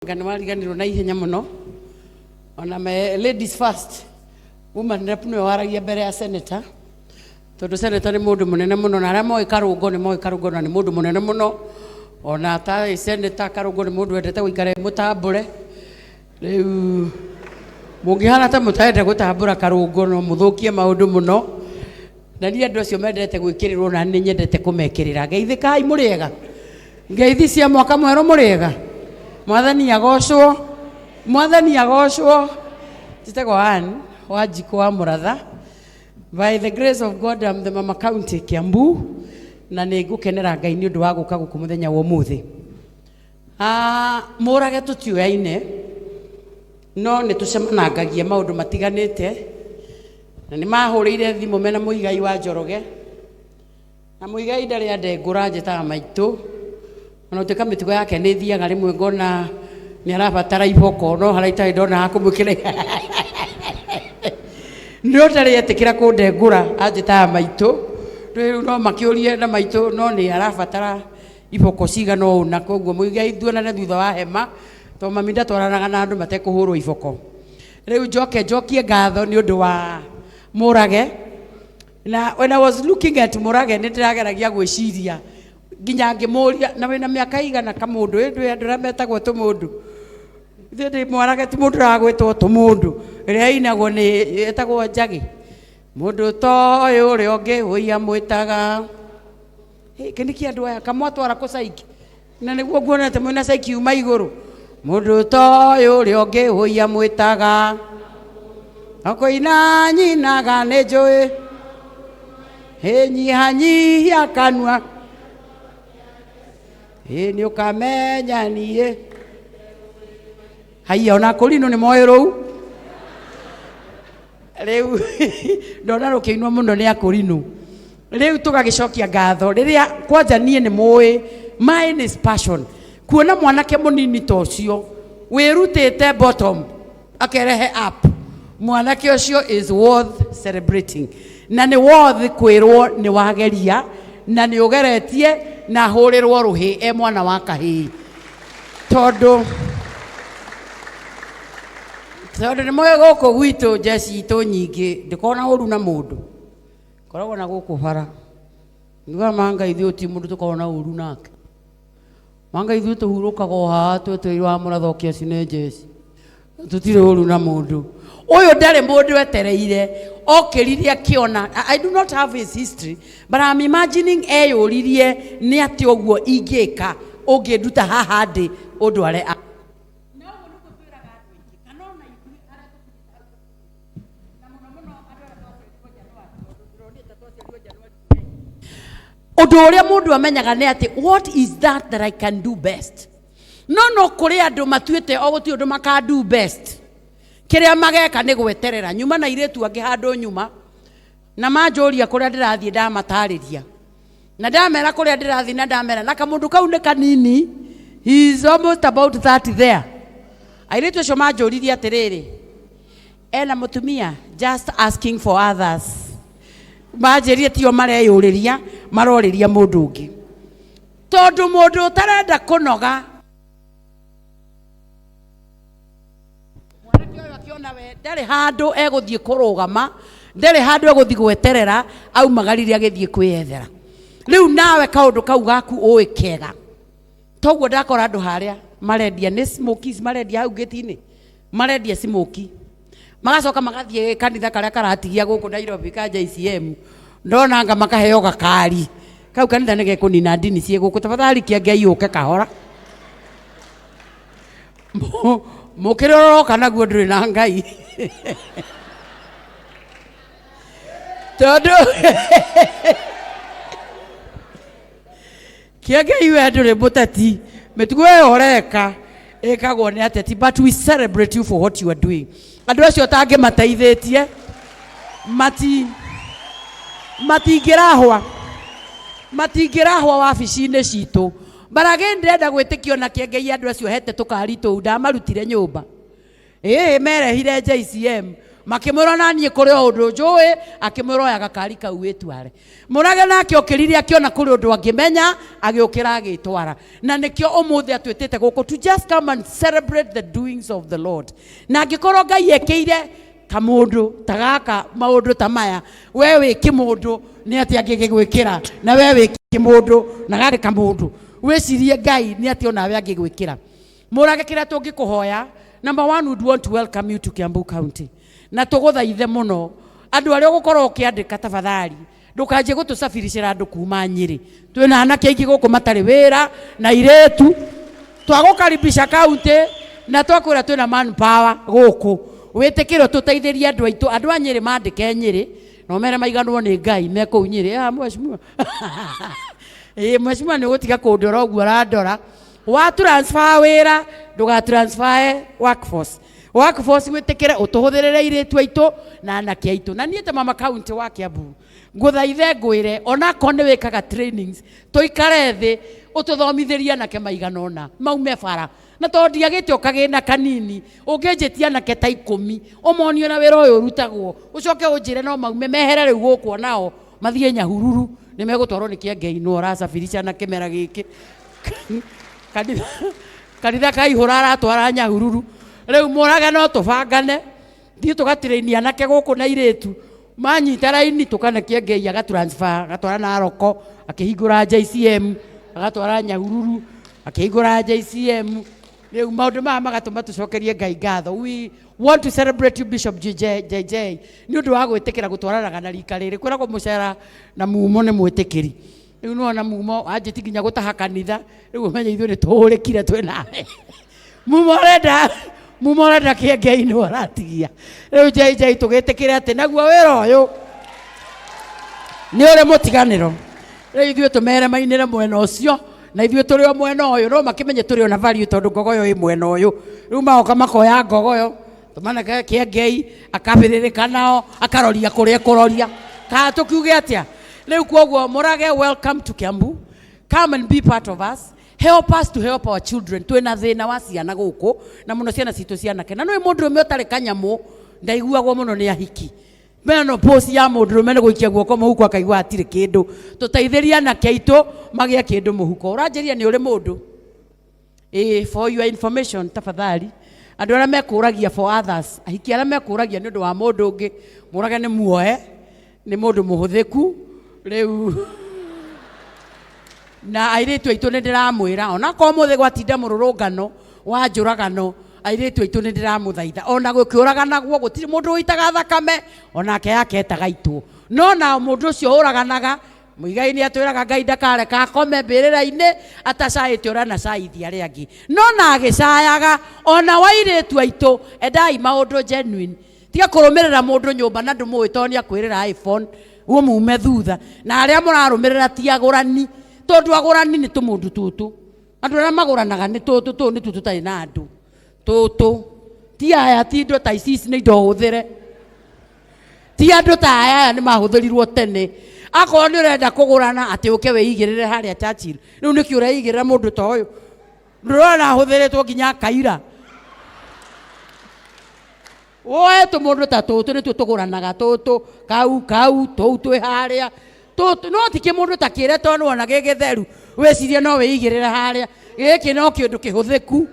Ganwariganirwo na ihenya muno ona me ladies first woman rep no waragia mbere ya senator tondu senator ni mundu munene muno na ara moi karungo ni moi karungo na ni mundu munene muno ona ta senator karungo ni mundu wendete guikara mutambure riu mungihana ta mutaende gutambura karungo no muthukie maundu muno na ni andu acio mendete gwikirirwo na ni nyendete kumekirira ngeithikai muriega ngeithi cia mwaka mweru muriega Mwathani agocwo Titego Ann Wanjiku wa Muratha. By the grace of God, I'm the Mama County Kiambu na nĩ ngũkenera Ngai nĩ ũndũ wa gũka gũkũ mũthenya wa ũmũthĩ. Mũrage tũtioyaine no nĩ tũcemanangagia maũndũ matiganĩte na nĩ mahũrĩire thimũ mena Mũigai wa Njoroge na Mũigai ndarĩ andengũra njĩtaga maitũ ona ũtĩka mĩtugo yake nĩ thiaga rĩmwe ngona nĩ arabatara iboko no haraitarĩ ndona hakũmwĩkĩra no ndarĩ etĩkĩra kũndengũra anjĩtaga maitũ rĩu no makĩũrie na maitũ no nĩ arabatara iboko cigana ũũ na koguo Mũigai thuonane thutha wa hema tondũ mami ndatwaranaga na andũ matekũhũrwo iboko. Rĩu njokie ngatho nĩ ũndũ wa Mũrage na when I was looking at Mũrage nĩ ndĩrageragia gwĩciria nginya ngĩmũria na wĩna mĩaka igana kamũndũ ĩndũ andũ arĩa metagwo tũmũndũ ithuĩ Mũrage ti mũndũ ũragwĩtwo tũmũndũ ĩrĩa inagwo nĩ ĩtagwo Njagi mũndũ ta ũyũ ũrĩa ũngĩ ũia mwĩtaga kĩnĩ kĩa andũ aya kamwatwara kũcaiki na nĩguo nguonete mwĩna caiki uma igũrũ mũndũ ta ũyũ ũrĩa ũngĩ ũia mwĩtaga akũina nyinaga nĩ njũĩ nyihanyihia kanua nĩ ũkamenya niĩ haiya ona kũrinũ nĩ moĩ rũu rĩu ndona rũkĩinwo mũno nĩ akũrinũ rĩu tũgagĩcokia ngatho rĩrĩa kwanja niĩ nĩ mũĩ mine is passion kuona mwanake mũnini ta ũcio wĩrutĩte bottom akerehe up mwanake ũcio is worth celebrating na nĩ worth kwĩrwo nĩ wageria na nĩ ũgeretie na hũrĩrwo rũhĩ mwana wa kahĩĩ tondũ nĩ moe gũkũ gwitũ njeci itũ nyingĩ ndĩkona ũru na mũndũ koragwo na gũkũ bara nguga manga ithuĩ ti mũndũ tũkoragwo na ũru nake manga ithuĩ tũhurũkaga haha twetereire wa mũrathokia cine njeci tũtirĩ ũru na mũndũ ũyũ ndarĩ mũndũ etereire okĩrire akĩona. I do not have his history but I'm imagining eyũririe nĩ atĩ ũguo ingĩka ũngĩnduta haha ndĩ ũndware ũndũ ũrĩa mũndũ amenyaga nĩ atĩ what is that I can do best no kũrĩ andũ matuĩte o gũtirĩ ũndũ maka do best kĩrĩa mageka nĩ gweterera nyuma na irĩtu angĩ handũ nyuma na manjũria kũrĩa ndĩrathiĩ ndamatarĩria na ndamera kũrĩa ndĩrathiĩ na ndamera na kamũndũ kau nĩ kanini he is almost about 30 there airĩtu acio manjũririe atĩrĩrĩ ena mũtumia just asking for others manjĩrie tio mareyũrĩria marorĩria mũndũ ũngĩ tondũ mũndũ ũtarenda kũnoga ndarĩ handũ egũthiĩ kũrũgama ndarĩ handũ egũthiĩ gweterera aumagarire agĩthiĩ kwĩyethera rĩu nawe kaũndũ kau gaku ũĩ kega toguo ndakora andũ harĩa marendia nĩ smokies marendia hau gĩti-inĩ marendia smoki magacoka magathiĩ kanitha karĩa karatigia gũkũ Nairobi ka JCM ndonanga makaheo gakari kau kanitha nĩ gekũnina ndini ciĩ gũkũ tafadhali kia Ngai ũke kahora mũkĩroroka naguo ndũrĩ na Ngai tondũ kia Ngai we ndũrĩ mũteti mĩtugo ĩyo ũreka ĩkagwo nĩ ateti but we celebrate you for what you are doing. Andũ acio tangĩmateithĩtie matingĩrahwa wabici-inĩ citũ barage ndĩrenda gwĩtĩkio na kia Ngai andũ acio hete tũkari tũu ndamarutire nyũmba merehire JCM makimwira nanie kuri undu njui akimwira oya gakari kau witware Murage nake okirire akiona kuri undu angimenya agiukira agitwara na nikio umuthi atwitite guku to just come and celebrate the doings of the Lord na ngikorwo Ngai ekeire kamundu tagaka maundu tamaya wewe kimundu ni ati angigwikira na wewe kimundu na gari kamundu wecirie Ngai ni ati ona we angigwikira Murage kira tungikuhoya number 1 would want to welcome you to Kiambu County na tuguthaithe muno andu aria gukorwo ukiandika tafadhali ndukanje gutusafiricira andu kuma Nyeri twina anake aingi guku matari wira na iretu twagukaribisha county na twakwira twina manpower guku witikiro tuteithirie andu aitu andu a Nyeri mandike Nyeri no mere maiganwo ni Ngai meko Nyeri mheshimiwa mheshimiwa ni gutiga kundora uguo randora wa transfer wira nduga transfer workforce witikire utuhuthirire iretu aitu na anake aitu na niete mama county wa Kiambu nguthaithe ngwire ona kone wikaga trainings toikare thi ututhomithiria anake maiganona maume bara na tondia gite ukagina kanini ungejetia anake ta 10 umonio na wira uyu urutagwo ucoke unjire no maume mehere riu guku nao mathie Nyahururu ni megutwarwo ni Kiengei no arasafirisha na kimera giki kanitha kaihura aratwara Nyahururu riu Murage no tubangane thii tugatirainia anake guku na iretu manyita raini tukana Kiengei agatransfer agatwara Naroko akihingura JCM agatwara Nyahururu akihingura JCM riu maundu maya magatuma tucokerie Ngai ngatho. We want to celebrate you Bishop JJ ni undu wa gwitikira gutwaranaga na rika riri kwiragwo mucera na mumo ni mwitikiri riu no na mumo anjiti nginya gutaha kanitha riu umenye ithuĩ ni tuhurikire twinawe mumo renda Kiengei no aratigia riu JJ tugitikire ati naguo wira uyu ni uri mutiganiro riu ithuĩ tumere mainire mwena ucio na ithuĩ turi o mwena uyu no makimenye turi ona value tondu ngogoyo i mwena uyu riu maoka makoya ngogoyo tumanake Kiengei akabiririka nao akaroria kuria kuroria ka tukiuge atia riu koguo Murage welcome to Kiambu come and be part of us help us to help our children twina thina wa ciana guku na muno ciana citu cianake na no mundu ume utari kanyamu ndaiguagwo muno ni ahiki meno posi ya mundu ume ni guikia guoko muhuko akaigwa atire kindu tuteithiria anake aitu magia kindu muhuko uranjeria ni uri mundu for your information tafadhali andu aria mekuragia for others ahiki aria mekuragia ni undu wa mundu ungi Murage ni muoe ni mundu muhuthiku riu na airetu aitu ni ndiramwira ona ko muthi gwatinda mururungano wa njuragano airetu aitu ni ndiramuthaitha ona gukiuragana guo gutiri mundu witaga thakame ona ke yake etaga itu no na mundu ucio uraganaga muigai ni atwiraga Ngai ndakare ka kome mbirira-ini atacaite ora na caithi aria angi no na agicayaga ona wairetu aitu endai maundu genuine tiga kurumirira mundu nyumba na ndumuwi toni akwirira iPhone uo mume thutha na aria murarumirira ti agurani tondu agurani ni tumundu tutu andu aria maguranaga ni tutu ni tutu tari na andu tutu ti aya ti ndo ta ici ni ndo huthire ti andu ta aya ni mahuthirirwo tene akorwo ni urenda kugurana ati uke weigirire haria Churchill riu niki ureigirira mundu ta uyu ndurona huthiritwo nginya kaira oe tumundu ta tutu ni tutuguranaga tutu kau tutu haria tutu no ti kimundu ta kire tonu ona gigitheru wecirie no weigirire haria giki no kindu kihuthiku